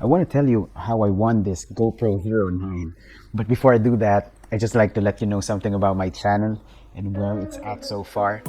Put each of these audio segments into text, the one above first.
I want to tell you how I won this GoPro Hero9. But before I do that, I just like to let you know something about my channel and where it's at so far.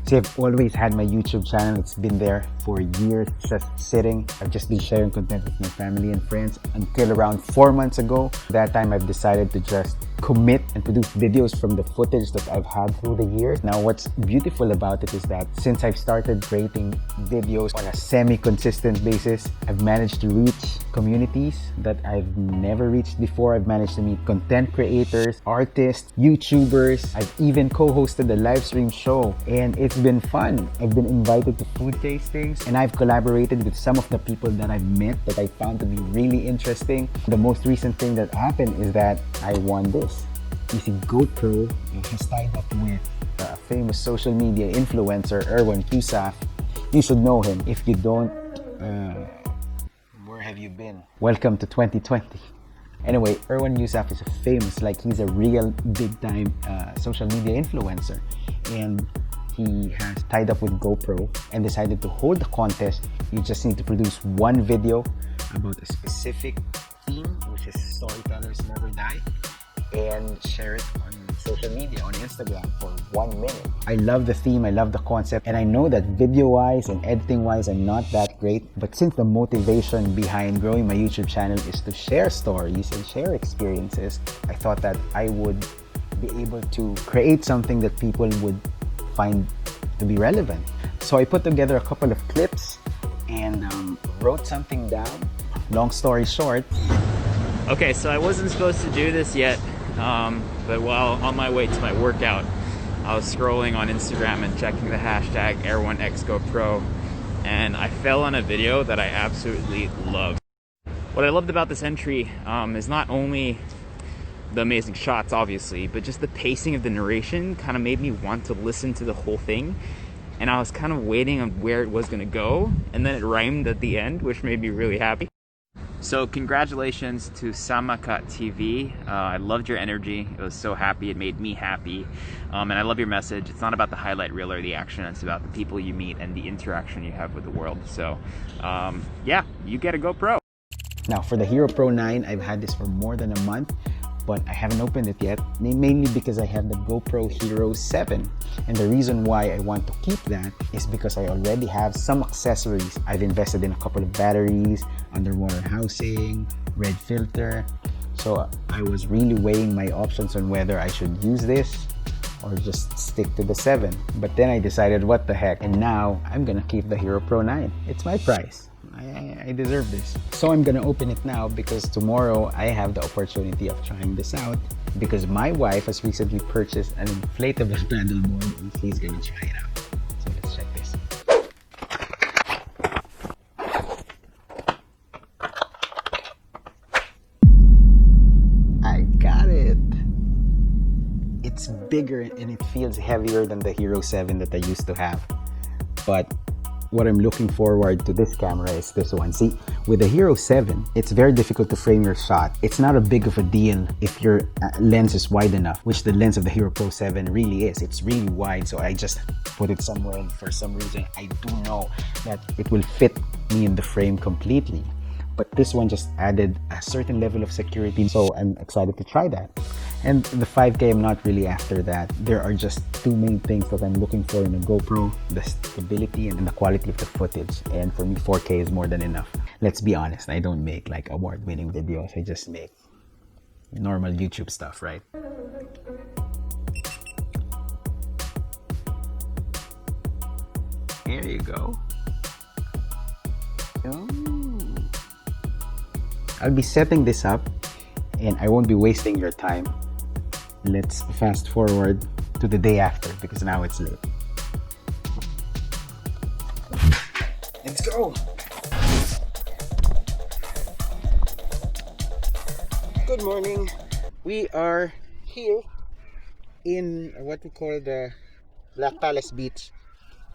See, I've always had my YouTube channel. It's been there for years, just sitting. I've just been sharing content with my family and friends until around 4 months ago. That time I've decided to just commit and produce videos from the footage that I've had through the years. Now, what's beautiful about it is that since I've started creating videos on a semi-consistent basis, I've managed to reach communities that I've never reached before. I've managed to meet content creators, artists, YouTubers. I've even co-hosted a live stream show, and it's been fun. I've been invited to food tastings, and I've collaborated with some of the people that I've met that I found to be really interesting. The most recent thing that happened is that I won this. You see, GoPro has tied up with a famous social media influencer, Erwan Heussaf. You should know him. If you don't, where have you been? Welcome to 2020. Anyway, Erwan Heussaf is he's a real big-time social media influencer. And he has tied up with GoPro and decided to hold the contest. You just need to produce one video about a specific theme, which is Storytellers Never Die, and share it on social media, on Instagram for 1 minute. I love the theme, I love the concept, and I know that video-wise and editing-wise I'm not that great, but since the motivation behind growing my YouTube channel is to share stories and share experiences, I thought that I would be able to create something that people would find to be relevant. So I put together a couple of clips and wrote something down. Long story short. Okay, so I wasn't supposed to do this yet, but while on my way to my workout, I was scrolling on Instagram and checking the hashtag ErwanXGoPro, and I fell on a video that I absolutely loved. What I loved about this entry is not only the amazing shots, obviously, but just the pacing of the narration kind of made me want to listen to the whole thing. And I was kind of waiting on where it was going to go, and then it rhymed at the end, which made me really happy. So congratulations to Samakat TV. I loved your energy. It was so happy. It made me happy. And I love your message. It's not about the highlight reel or the action. It's about the people you meet and the interaction you have with the world. So yeah, you get a GoPro. Now for the Hero Pro 9, I've had this for more than a month, but I haven't opened it yet, mainly because I have the GoPro Hero 7. And the reason why I want to keep that is because I already have some accessories. I've invested in a couple of batteries, underwater housing, red filter. So I was really weighing my options on whether I should use this or just stick to the 7. But then I decided, what the heck, and now I'm gonna keep the Hero Pro 9. It's my price. I deserve this. So I'm gonna open it now because tomorrow I have the opportunity of trying this out because my wife has recently purchased an inflatable paddleboard and she's gonna try it out. So let's check this. I got it. It's bigger and it feels heavier than the Hero 7 that I used to have. But what I'm looking forward to this camera is this one. See, with the Hero 7, it's very difficult to frame your shot. It's not a big of a deal if your lens is wide enough, which the lens of the Hero Pro 7 really is. It's really wide, so I just put it somewhere, and for some reason, I do know that it will fit me in the frame completely. But this one just added a certain level of security, so I'm excited to try that. And the 5K, I'm not really after that. There are just two main things that I'm looking for in a GoPro: the stability and the quality of the footage. And for me, 4K is more than enough. Let's be honest, I don't make like award-winning videos. I just make normal YouTube stuff, right? Here you go. Ooh. I'll be setting this up and I won't be wasting your time. Let's fast forward to the day after because now it's late. Let's go! Good morning. We are here in what we call the Black Palace Beach.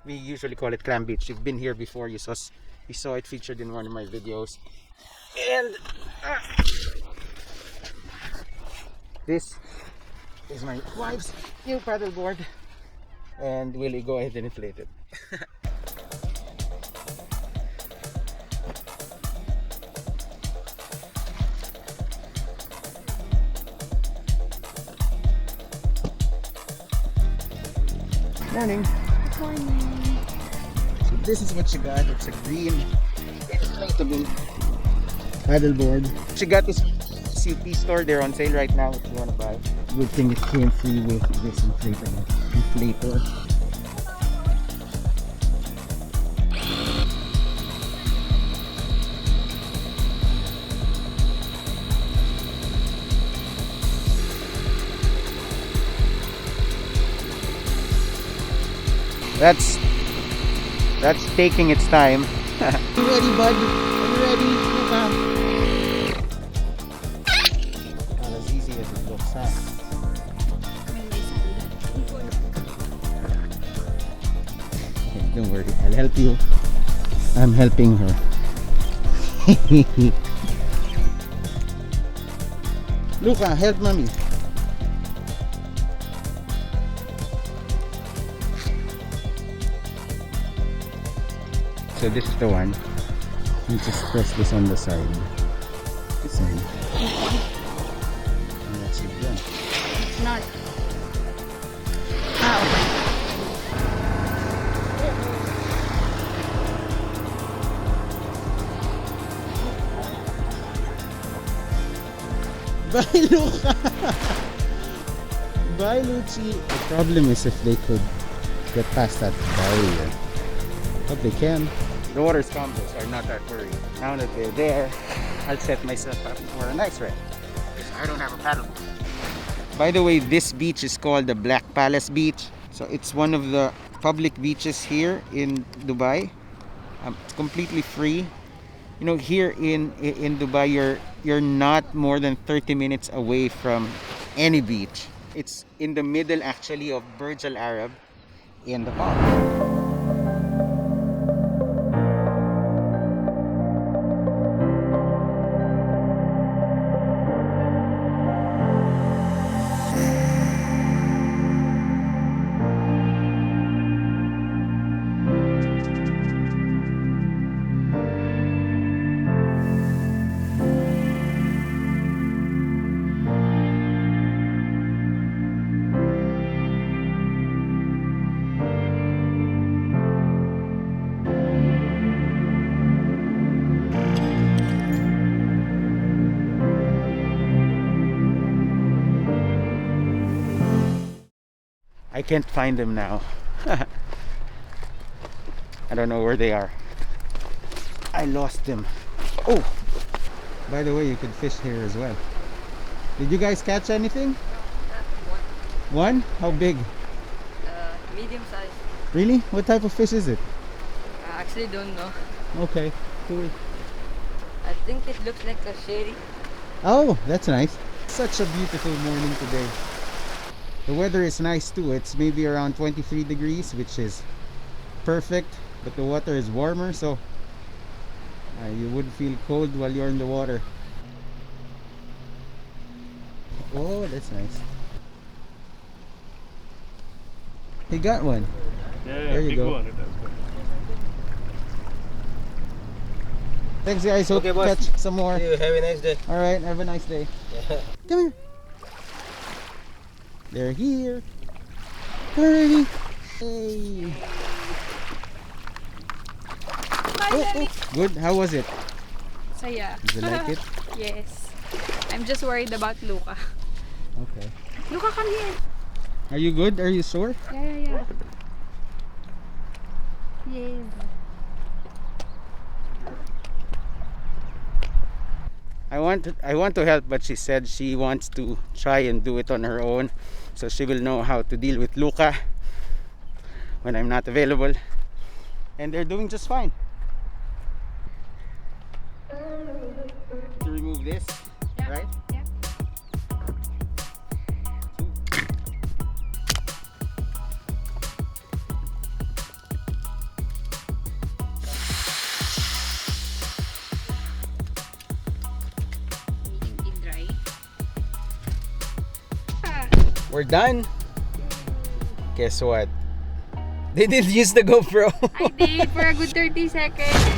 We usually call it Clam Beach. You've been here before. You saw it featured in one of my videos. And this is my wife's new paddleboard, and we'll go ahead and inflate it. Morning. Good morning. So this is what she got. It's a green inflatable paddleboard. She got this SUP store. They're on sale right now if you want to buy. Good thing it came free with this inflator. That's taking its time. You ready, bud? Are you ready? Not as easy as it looks, huh? Okay, don't worry, I'll help you. I'm helping her. Luca, help mommy. So this is the one. You just press this on the side. This one. And that's it done. It's not. Bye, Luca! Bye, Luchi! The problem is if they could get past that barrier. But they can. The water's calm though, so I'm not that worried. Now that they're there, I'll set myself up for a nice rest. Because I don't have a paddleboard. By the way, this beach is called the Black Palace Beach. So it's one of the public beaches here in Dubai. It's completely free. You know, here in Dubai, you're not more than 30 minutes away from any beach. It's in the middle actually of Burj Al Arab in the park. I can't find them now. I don't know where they are. I lost them. Oh! By the way, you could fish here as well. Did you guys catch anything? One? How big? Medium size. Really? What type of fish is it? I actually don't know. Okay, cool. I think it looks like a sherry. Oh, that's nice. Such a beautiful morning today. The weather is nice too. It's maybe around 23 degrees, which is perfect, but the water is warmer, so you would feel cold while you're in the water. Oh, that's nice. He got one. Yeah, There you big go. one. That's good. Thanks guys, hope Okay, to boss. catch some more. See you. Have a nice day. Alright, have a nice day. Come here. They're here. Alrighty. Hey. Oh, good. How was it? Saya. Did you like it? Yes. I'm just worried about Luca. Okay. Luca, come here. Are you good? Are you sure? Yeah. Yes. I want to help, but she said she wants to try and do it on her own, so she will know how to deal with Luca when I'm not available, and they're doing just fine. To remove this, Yeah. right? Yeah. Dry. We're done. Guess what? They did use the GoPro. I did for a good 30 seconds.